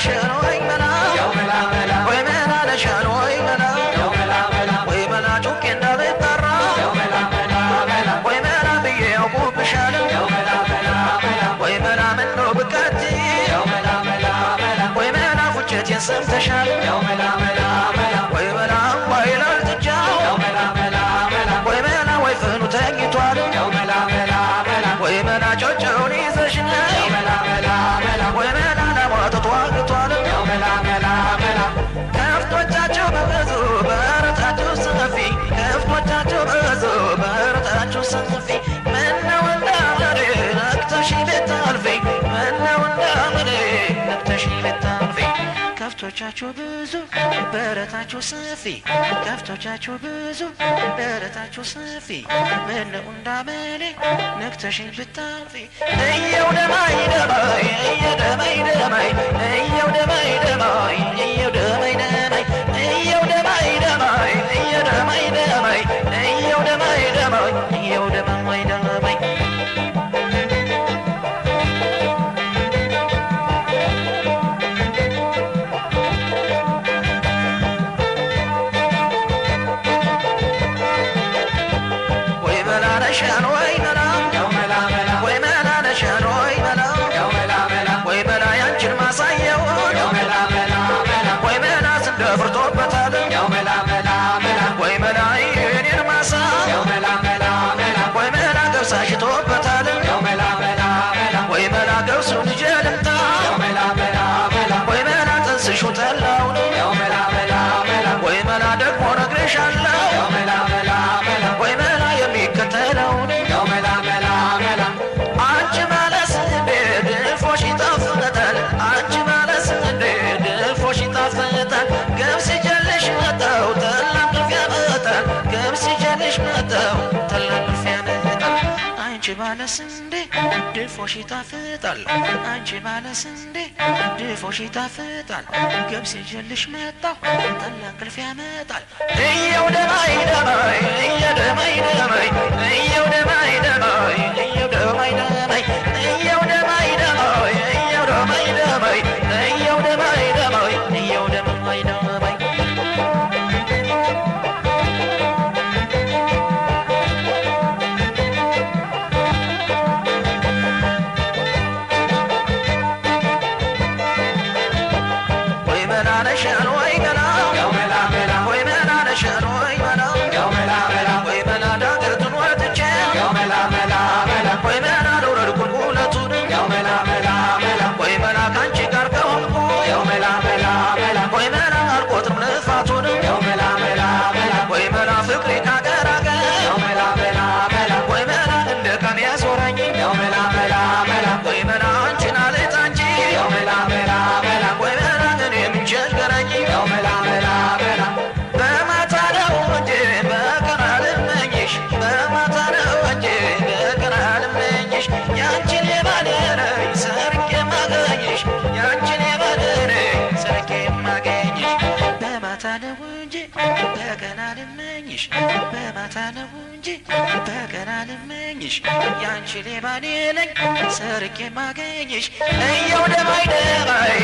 شنوي ملا وملا لشنوي ملا وملا جوكين دابي طرا وملا بيوكو بشالو وملا منو بكاتي وملا فجت ينسم تشالو وملا ويلا التجاو وملا ويفنو تنقيتوالو وملا جوجوني زشناي وملا لموت طواقتوالو كفتوቻቸው በብዙ በረታቸው ሰፊ ከፍቶቻቸው በብዙ በረታቸው ሰፊ ምነው እንዳመሬ ነክተሽ ልታልፊ ምነው እንዳመሬ ነክተሽ ልታልፊ ከፍቶቻቸው ብዙ በረታቸው ሰፊ ከፍቶቻቸው ብዙ በረታቸው ሰፊ ምነው እንዳመሬ ነክተሽ ልታልፊ እየው ደማይ ደማይ እየደማይ ደማይ እየው ደማይ ደማይ እየው ደማይ ደማይ እየው ደማይ ደማይ እየደማይ ደማይ እየው ደማይ ደማይ እየው ደማይ ደማይ ወይ መላና ሻኖይ መላ ወይ መላና ሻኖይ መላ ወይ መላ ያንቺን ማሳየው ወይ መላ ስንደፍርቶበታል ወይ መላ የኔን ማሳ ወይ መላ ገብሳ ሽቶበታል ወይ መላ ገብሱ ልጄ ልምታ ወይ መላ ጥንስሹ ጠላው ወይ መላ ደግሞ ነግሬሻለሁ ወይ መላ የሚከተለውን አንቺ ማለት እንዴት ድፎሽ ይጣፍጣል አንቺ ማለት እንዴት ድፎሽ ይጣፍጣል ገብስ ጀልሽ መጣው ተላቅፍ ያመጣል ገብስ ጀልሽ መጣው ተላቅፍ ያመጣል አንቺ ማለት እንዴ ድፎሽ ይጣፍጣል አንቺ ማለት እንዴ ድፎሽ ይጣፍጣል ገብስ ጀልሽ መጣው ተላቅፍ ያመጣል እየው ደማይ ደማይ እየደማይ ደማይ እየው ደማይ ደማይ እየው ደማይ ደማይ እየው ደማይ ደማይ እየው ደማይ ደማይ እየው ደማይ ደማይ እየው ደማይ ደማይ ወይ መላና ሻኖይ መላ ወይ መላና ሻኖይ መላ ወይ መላ ዳገርቱን ወጥቼ ወይ መላ ልውረድ ቁልቁለቱን ወይ መላ ካንቺ ጋር ከሆንኩ ወይ መላ አልቆጥርም ልፋቱን ወይ መላ ፍቅሬ ካገር አገር ወይ መላ እንደ ቀን ያዞረኝ ወይ መላ አንቺን አልጣ እንጂ ወይ መላ እኔ ምን ቸገረኝ በማታ ነው እንጂ በቀን አልመኝሽ በማታ ነው እንጂ በቀን አልመኝሽ ያንቺን የባደረኝ ሰርቄ ማገኝሽ ያንቺን የባደረኝ ሰርቄ ማገኝሽ በማታ ነው እንጂ በቀን አልመኝሽ በማታ ነው እንጂ በቀን አልመኝሽ ያንቺን የባደረኝ ሰርቄ ማገኝሽ እየው ደማይ ደማይ